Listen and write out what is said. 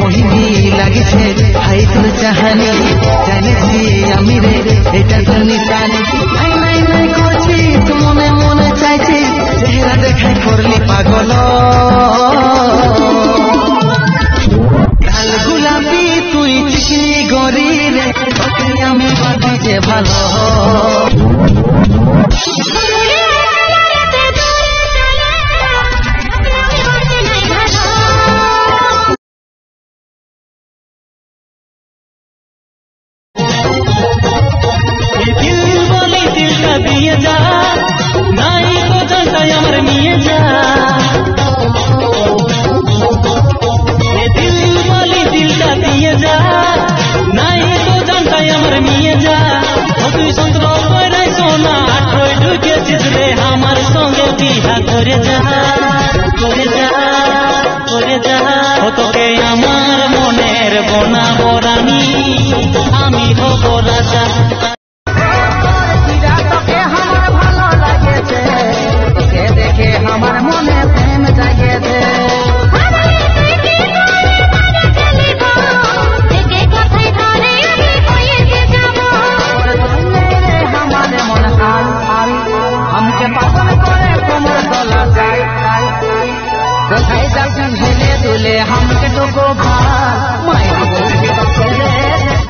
মোহিনী লাগিছে হাই তোর চাহানি জানিছি আমি রে এটা তোর নিশানি নাই নাই নাই করছি তু মনে মনে চাইছি চেহারা দেখাই করলি পাগল লাল গোলাপি তুই চিকনি গরি রে তোকে আমি বাঁধি যে ভালো তোকে আমার মনের বোনা বরানি আমি হব রাজা তোকে আমার ভালো লাগেছে তোকে দেখে আমার মনে প্রেম জাগেছে हमके पागल करे कमर डोला जाए कोথায় যাচ্ছেন হেলে দুলে हमके तो को भाई